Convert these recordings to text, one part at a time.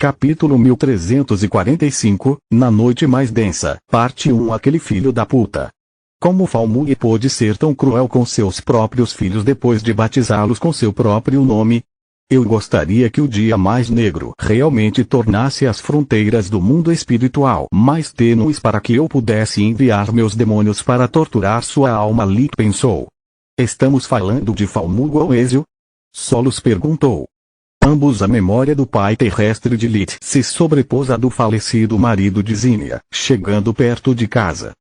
Capítulo 1345, Na Noite Mais Densa, Parte 1. Aquele filho da puta. Como Falmouth pôde ser tão cruel com seus próprios filhos depois de batizá-los com seu próprio nome? Eu gostaria que o dia mais negro realmente tornasse as fronteiras do mundo espiritual mais tênues para que eu pudesse enviar meus demônios para torturar sua alma. Lick pensou. Estamos falando de Falmouth Goezio? Solos perguntou. Ambos a memória do pai terrestre de Lit se sobrepôs à do falecido marido de Zinnia, chegando perto de casa.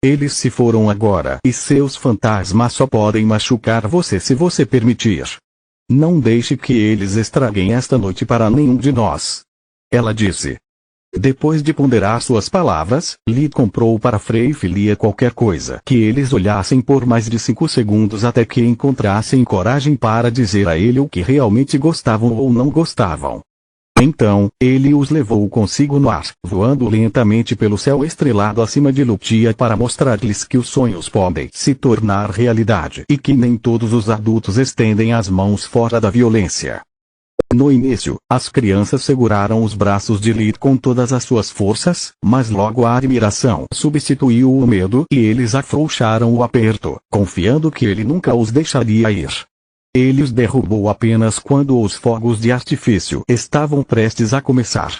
Eles se foram agora e seus fantasmas só podem machucar você se você permitir. Não deixe que eles estraguem esta noite para nenhum de nós. Ela disse. Depois de ponderar suas palavras, Lit comprou para Frei e Filia qualquer coisa que eles olhassem por mais de 5 segundos até que encontrassem coragem para dizer a ele o que realmente gostavam ou não gostavam. Então, ele os levou consigo no ar, voando lentamente pelo céu estrelado acima de Lutia para mostrar-lhes que os sonhos podem se tornar realidade e que nem todos os adultos estendem as mãos fora da violência. No início, as crianças seguraram os braços de Lit com todas as suas forças, mas logo a admiração substituiu o medo e eles afrouxaram o aperto, confiando que ele nunca os deixaria ir. Ele os derrubou apenas quando os fogos de artifício estavam prestes a começar.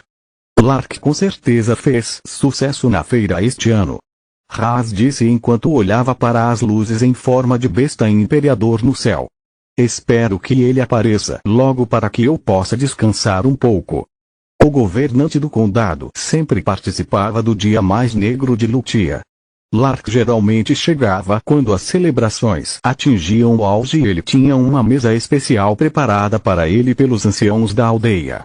Lark com certeza fez sucesso na feira este ano. Haas disse enquanto olhava para as luzes em forma de besta imperador no céu. Espero que ele apareça logo para que eu possa descansar um pouco. O governante do condado sempre participava do dia mais negro de Lutia. Lark geralmente chegava quando as celebrações atingiam o auge e ele tinha uma mesa especial preparada para ele pelos anciãos da aldeia.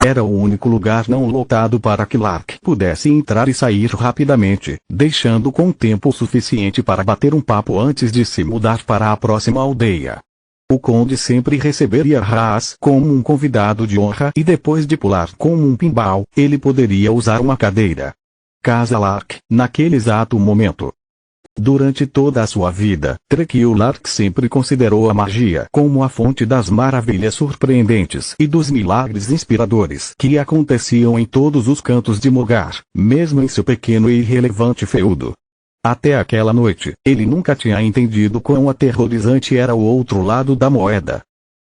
Era o único lugar não lotado para que Lark pudesse entrar e sair rapidamente, deixando com tempo suficiente para bater um papo antes de se mudar para a próxima aldeia. O conde sempre receberia Haas como um convidado de honra e depois de pular como um pimbal, ele poderia usar uma cadeira. Casa Lark, naquele exato momento. Durante toda a sua vida, Trequil Lark sempre considerou a magia como a fonte das maravilhas surpreendentes e dos milagres inspiradores que aconteciam em todos os cantos de Mogar, mesmo em seu pequeno e irrelevante feudo. Até aquela noite, ele nunca tinha entendido quão aterrorizante era o outro lado da moeda.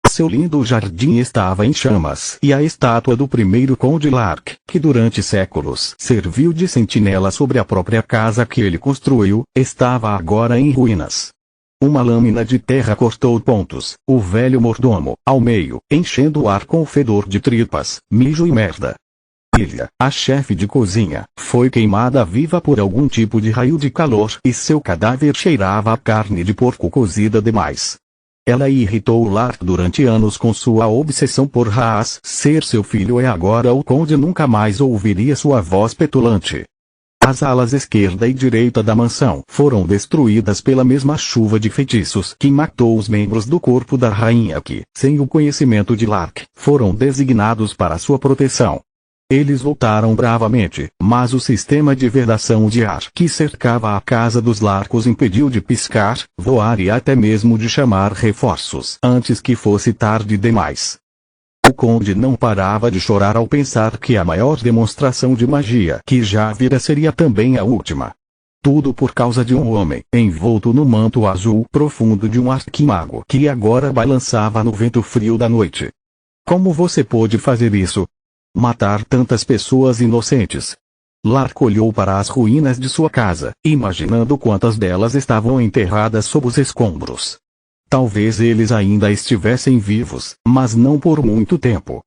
Seu lindo jardim estava em chamas e a estátua do primeiro Conde Lark, que durante séculos serviu de sentinela sobre a própria casa que ele construiu, estava agora em ruínas. Uma lâmina de terra cortou pontos, o velho mordomo, ao meio, enchendo o ar com o fedor de tripas, mijo e merda. Ilha, a chefe de cozinha, foi queimada viva por algum tipo de raio de calor e seu cadáver cheirava a carne de porco cozida demais. Ela irritou Lark durante anos com sua obsessão por Haas ser seu filho e agora o conde nunca mais ouviria sua voz petulante. As alas esquerda e direita da mansão foram destruídas pela mesma chuva de feitiços que matou os membros do corpo da rainha que, sem o conhecimento de Lark, foram designados para sua proteção. Eles lutaram bravamente, mas o sistema de vedação de ar que cercava a casa dos Larcos impediu de piscar, voar e até mesmo de chamar reforços antes que fosse tarde demais. O conde não parava de chorar ao pensar que a maior demonstração de magia que já vira seria também a última. Tudo por causa de um homem envolto no manto azul profundo de um arquimago que agora balançava no vento frio da noite. Como você pôde fazer isso? Matar tantas pessoas inocentes. Lark olhou para as ruínas de sua casa, imaginando quantas delas estavam enterradas sob os escombros. Talvez eles ainda estivessem vivos, mas não por muito tempo.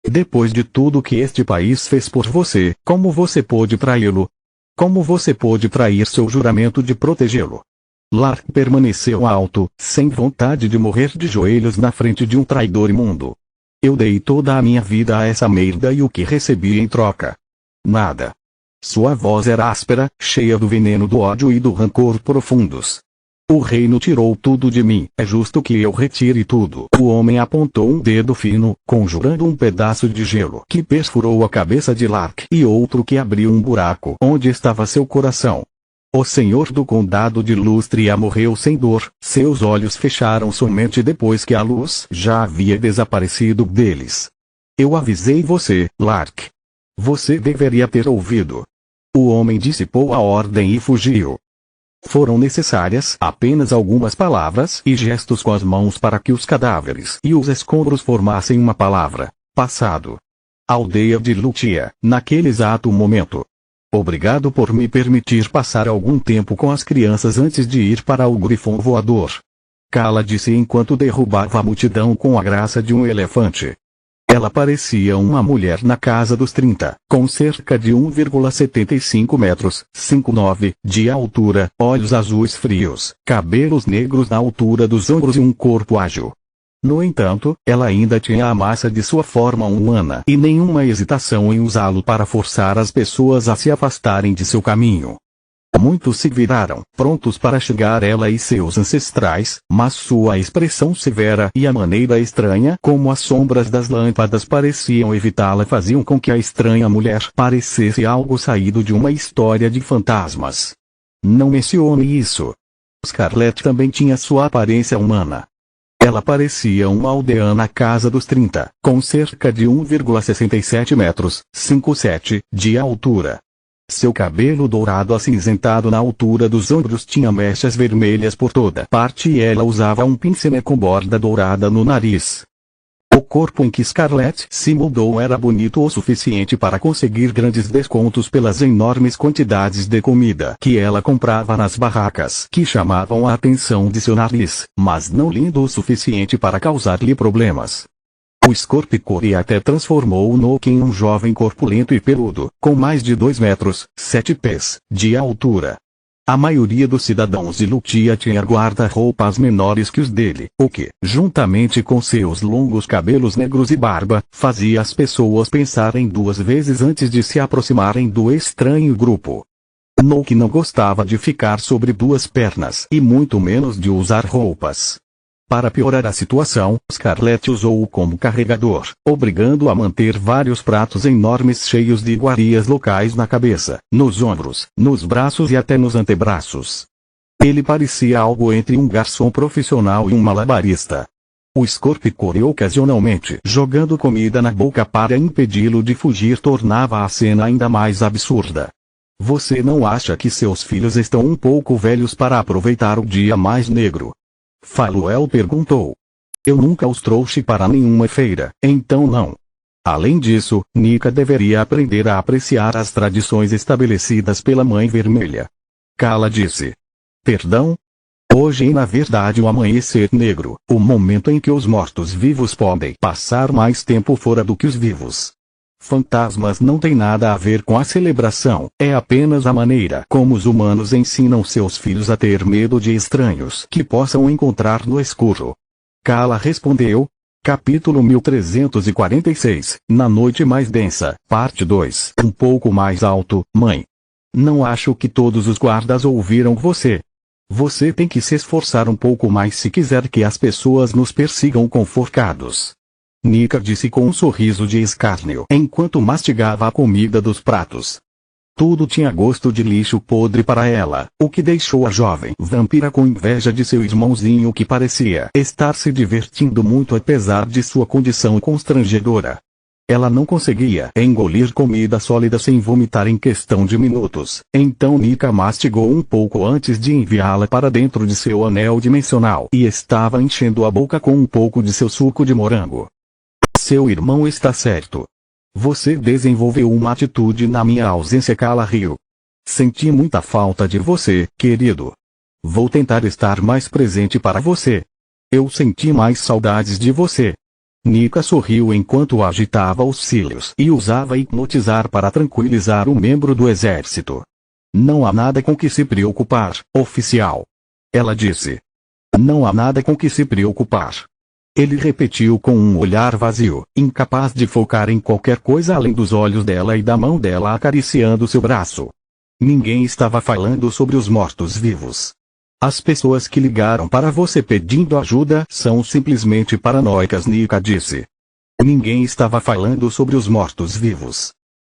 Depois de tudo que este país fez por você, como você pôde traí-lo? Como você pôde trair seu juramento de protegê-lo? Lark permaneceu alto, sem vontade de morrer de joelhos na frente de um traidor imundo. Eu dei toda a minha vida a essa merda e o que recebi em troca? Nada. Sua voz era áspera, cheia do veneno do ódio e do rancor profundos. O reino tirou tudo de mim, é justo que eu retire tudo. O homem apontou um dedo fino, conjurando um pedaço de gelo que perfurou a cabeça de Lark e outro que abriu um buraco onde estava seu coração. O senhor do condado de Lustria morreu sem dor, seus olhos fecharam somente depois que a luz já havia desaparecido deles. Eu avisei você, Lark. Você deveria ter ouvido. O homem dissipou a ordem e fugiu. Foram necessárias apenas algumas palavras e gestos com as mãos para que os cadáveres e os escombros formassem uma palavra: passado. Aldeia de Lutia, naquele exato momento. Obrigado por me permitir passar algum tempo com as crianças antes de ir para o grifão voador. Kala disse enquanto derrubava a multidão com a graça de um elefante. Ela parecia uma mulher na casa dos 30, com cerca de 1,75 metros, 5,9, de altura, olhos azuis frios, cabelos negros na altura dos ombros e um corpo ágil. No entanto, ela ainda tinha a massa de sua forma humana e nenhuma hesitação em usá-lo para forçar as pessoas a se afastarem de seu caminho. Muitos se viraram, prontos para chegar ela e seus ancestrais, mas sua expressão severa e a maneira estranha como as sombras das lâmpadas pareciam evitá-la faziam com que a estranha mulher parecesse algo saído de uma história de fantasmas. Não mencione isso. Scarlett também tinha sua aparência humana. Ela parecia uma aldeã na casa dos 30, com cerca de 1,67 metros, 5,7, de altura. Seu cabelo dourado acinzentado na altura dos ombros tinha mechas vermelhas por toda parte e ela usava um pincel com borda dourada no nariz. O corpo em que Scarlett se moldou era bonito o suficiente para conseguir grandes descontos pelas enormes quantidades de comida que ela comprava nas barracas que chamavam a atenção de seu nariz, mas não lindo o suficiente para causar-lhe problemas. O Scorpicore até transformou Noki em um jovem corpulento e peludo, com mais de 2 metros, 7 pés, de altura. A maioria dos cidadãos de Lutia tinha guarda-roupas menores que os dele, o que, juntamente com seus longos cabelos negros e barba, fazia as pessoas pensarem 2 vezes antes de se aproximarem do estranho grupo. Noki não gostava de ficar sobre 2 pernas e muito menos de usar roupas. Para piorar a situação, Scarlett usou-o como carregador, obrigando-o a manter vários pratos enormes cheios de iguarias locais na cabeça, nos ombros, nos braços e até nos antebraços. Ele parecia algo entre um garçom profissional e um malabarista. O Scorpicore ocasionalmente jogando comida na boca para impedi-lo de fugir tornava a cena ainda mais absurda. Você não acha que seus filhos estão um pouco velhos para aproveitar o dia mais negro? Faluel perguntou. Eu nunca os trouxe para nenhuma feira, então não. Além disso, Nika deveria aprender a apreciar as tradições estabelecidas pela Mãe Vermelha. Kala disse. Perdão? Hoje é na verdade o amanhecer negro, o momento em que os mortos-vivos podem passar mais tempo fora do que os vivos. Fantasmas não têm nada a ver com a celebração, é apenas a maneira como os humanos ensinam seus filhos a ter medo de estranhos que possam encontrar no escuro. Kala respondeu. Capítulo 1346, Na Noite Mais Densa, Parte 2. Um pouco mais alto, mãe. Não acho que todos os guardas ouviram você. Você tem que se esforçar um pouco mais se quiser que as pessoas nos persigam com forcados. Nika disse com um sorriso de escárnio enquanto mastigava a comida dos pratos. Tudo tinha gosto de lixo podre para ela, o que deixou a jovem vampira com inveja de seu irmãozinho que parecia estar se divertindo muito apesar de sua condição constrangedora. Ela não conseguia engolir comida sólida sem vomitar em questão de minutos, então Nika mastigou um pouco antes de enviá-la para dentro de seu anel dimensional e estava enchendo a boca com um pouco de seu suco de morango. Seu irmão está certo. Você desenvolveu uma atitude na minha ausência. Kala riu. Senti muita falta de você, querido. Vou tentar estar mais presente para você. Eu senti mais saudades de você. Nika sorriu enquanto agitava os cílios e usava hipnotizar para tranquilizar o membro do exército. Não há nada com que se preocupar, oficial. Ela disse. Não há nada com que se preocupar. Ele repetiu com um olhar vazio, incapaz de focar em qualquer coisa além dos olhos dela e da mão dela acariciando seu braço. Ninguém estava falando sobre os mortos-vivos. As pessoas que ligaram para você pedindo ajuda são simplesmente paranoicas, Nika disse. Ninguém estava falando sobre os mortos-vivos.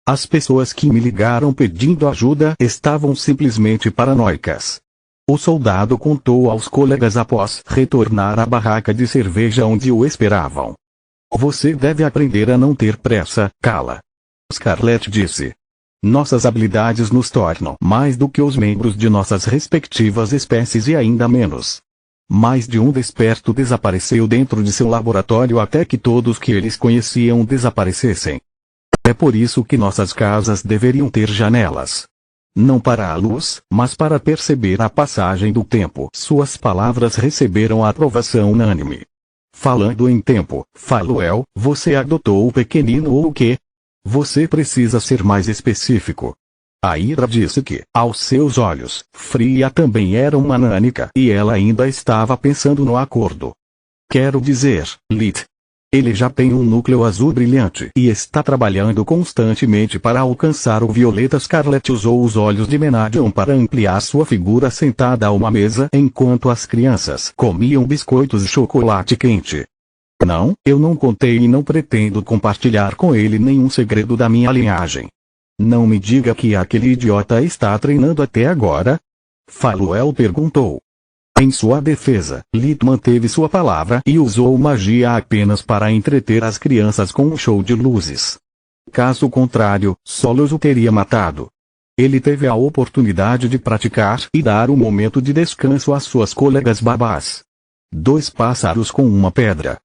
As pessoas que me ligaram pedindo ajuda estavam simplesmente paranoicas. O soldado contou aos colegas após retornar à barraca de cerveja onde o esperavam. Você deve aprender a não ter pressa, Kala. Scarlett disse. Nossas habilidades nos tornam mais do que os membros de nossas respectivas espécies e ainda menos. Mais de um desperto desapareceu dentro de seu laboratório até que todos que eles conheciam desaparecessem. É por isso que nossas casas deveriam ter janelas. Não para a luz, mas para perceber a passagem do tempo. Suas palavras receberam a aprovação unânime. Falando em tempo, Faluel, você adotou o pequenino ou o quê? Você precisa ser mais específico. A Ira disse que, aos seus olhos, Fria também era uma nânica e ela ainda estava pensando no acordo. Quero dizer, Lit. Ele já tem um núcleo azul brilhante e está trabalhando constantemente para alcançar o violeta. Scarlett usou os olhos de Menadion para ampliar sua figura sentada a uma mesa enquanto as crianças comiam biscoitos e chocolate quente. Não, eu não contei e não pretendo compartilhar com ele nenhum segredo da minha linhagem. Não me diga que aquele idiota está treinando até agora? Faluel perguntou. Em sua defesa, Lit manteve sua palavra e usou magia apenas para entreter as crianças com um show de luzes. Caso contrário, Solos o teria matado. Ele teve a oportunidade de praticar e dar um momento de descanso às suas colegas babás. 2 pássaros com uma pedra.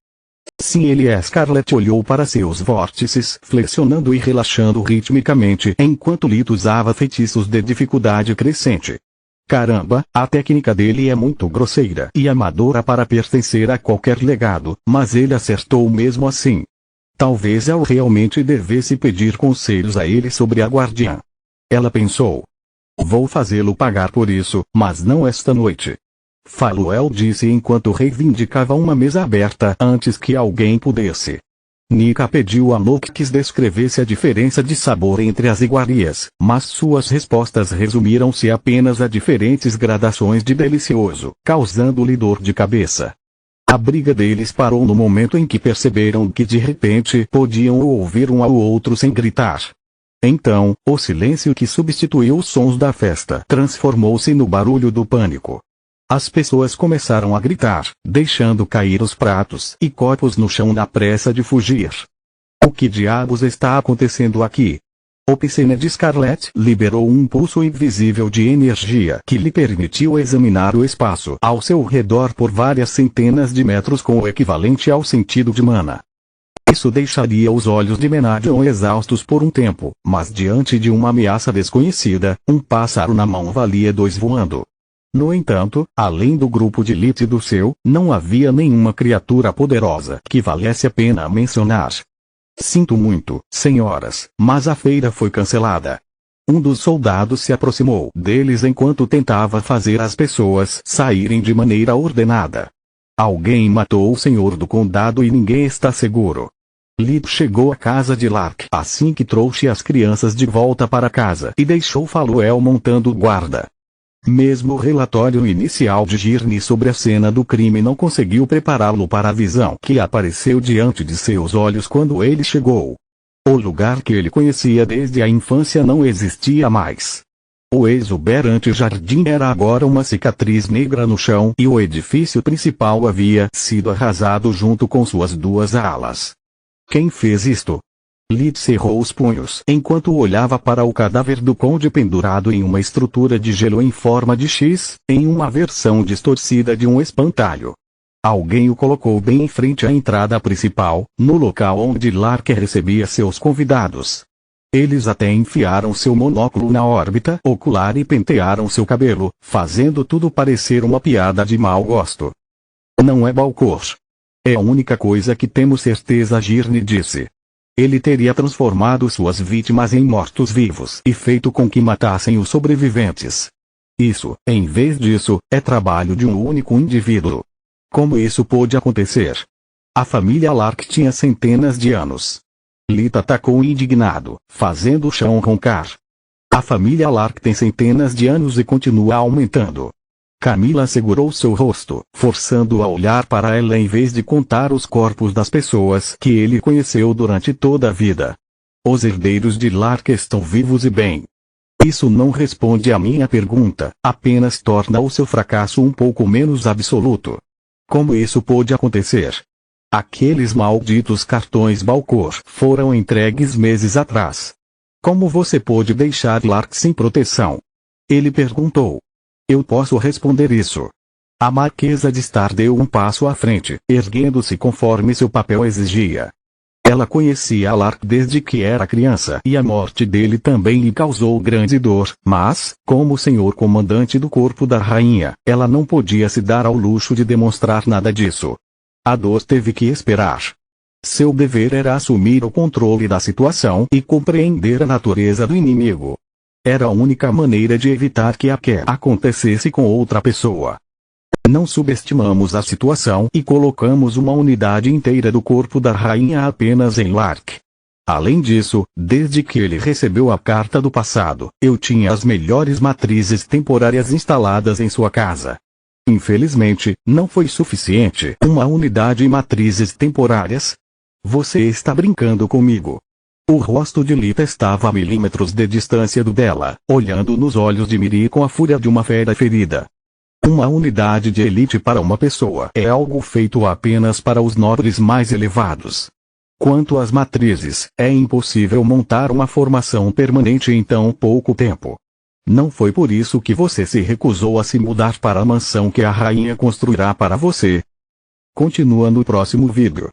Sim, ele é. Scarlett olhou para seus vórtices, flexionando e relaxando ritmicamente enquanto Lit usava feitiços de dificuldade crescente. Caramba, a técnica dele é muito grosseira e amadora para pertencer a qualquer legado, mas ele acertou mesmo assim. Talvez eu realmente devesse pedir conselhos a ele sobre a guardiã. Ela pensou. Vou fazê-lo pagar por isso, mas não esta noite. Faluel disse enquanto reivindicava uma mesa aberta antes que alguém pudesse. Nika pediu a Nook que descrevesse a diferença de sabor entre as iguarias, mas suas respostas resumiram-se apenas a diferentes gradações de delicioso, causando-lhe dor de cabeça. A briga deles parou no momento em que perceberam que de repente podiam ouvir um ao outro sem gritar. Então, o silêncio que substituiu os sons da festa transformou-se no barulho do pânico. As pessoas começaram a gritar, deixando cair os pratos e copos no chão na pressa de fugir. O que diabos está acontecendo aqui? O piscina de Scarlett liberou um pulso invisível de energia que lhe permitiu examinar o espaço ao seu redor por várias centenas de metros com o equivalente ao sentido de mana. Isso deixaria os olhos de Menadion exaustos por um tempo, mas diante de uma ameaça desconhecida, um pássaro na mão valia 2 voando. No entanto, além do grupo de Lit e do seu, não havia nenhuma criatura poderosa que valesse a pena mencionar. Sinto muito, senhoras, mas a feira foi cancelada. Um dos soldados se aproximou deles enquanto tentava fazer as pessoas saírem de maneira ordenada. Alguém matou o senhor do condado e ninguém está seguro. Lit chegou à casa de Lark assim que trouxe as crianças de volta para casa e deixou Faluel montando guarda. Mesmo o relatório inicial de Girne sobre a cena do crime não conseguiu prepará-lo para a visão que apareceu diante de seus olhos quando ele chegou. O lugar que ele conhecia desde a infância não existia mais. O exuberante jardim era agora uma cicatriz negra no chão e o edifício principal havia sido arrasado junto com suas 2 alas. Quem fez isto? Lit cerrou os punhos enquanto olhava para o cadáver do conde pendurado em uma estrutura de gelo em forma de X, em uma versão distorcida de um espantalho. Alguém o colocou bem em frente à entrada principal, no local onde Lark recebia seus convidados. Eles até enfiaram seu monóculo na órbita ocular e pentearam seu cabelo, fazendo tudo parecer uma piada de mau gosto. Não é Balcor. É a única coisa que temos certeza, Girne disse. Ele teria transformado suas vítimas em mortos-vivos e feito com que matassem os sobreviventes. Isso, em vez disso, é trabalho de um único indivíduo. Como isso pôde acontecer? A família Lark tinha centenas de anos. Lit atacou indignado, fazendo o chão roncar. A família Lark tem centenas de anos e continua aumentando. Camila segurou seu rosto, forçando-o a olhar para ela em vez de contar os corpos das pessoas que ele conheceu durante toda a vida. Os herdeiros de Lark estão vivos e bem. Isso não responde à minha pergunta, apenas torna o seu fracasso um pouco menos absoluto. Como isso pôde acontecer? Aqueles malditos cartões Balcor foram entregues meses atrás. Como você pôde deixar Lark sem proteção? Ele perguntou. Eu posso responder isso. A Marquesa de Star deu um passo à frente, erguendo-se conforme seu papel exigia. Ela conhecia Lark desde que era criança e a morte dele também lhe causou grande dor, mas, como senhor comandante do corpo da rainha, ela não podia se dar ao luxo de demonstrar nada disso. A dor teve que esperar. Seu dever era assumir o controle da situação e compreender a natureza do inimigo. Era a única maneira de evitar que acontecesse com outra pessoa. Não subestimamos a situação e colocamos uma unidade inteira do corpo da rainha apenas em Lark. Além disso, desde que ele recebeu a carta do passado, eu tinha as melhores matrizes temporárias instaladas em sua casa. Infelizmente, não foi suficiente uma unidade e matrizes temporárias. Você está brincando comigo. O rosto de Lita estava a milímetros de distância do dela, olhando nos olhos de Miri com a fúria de uma fera ferida. Uma unidade de elite para uma pessoa é algo feito apenas para os nobres mais elevados. Quanto às matrizes, é impossível montar uma formação permanente em tão pouco tempo. Não foi por isso que você se recusou a se mudar para a mansão que a rainha construirá para você. Continua no próximo vídeo.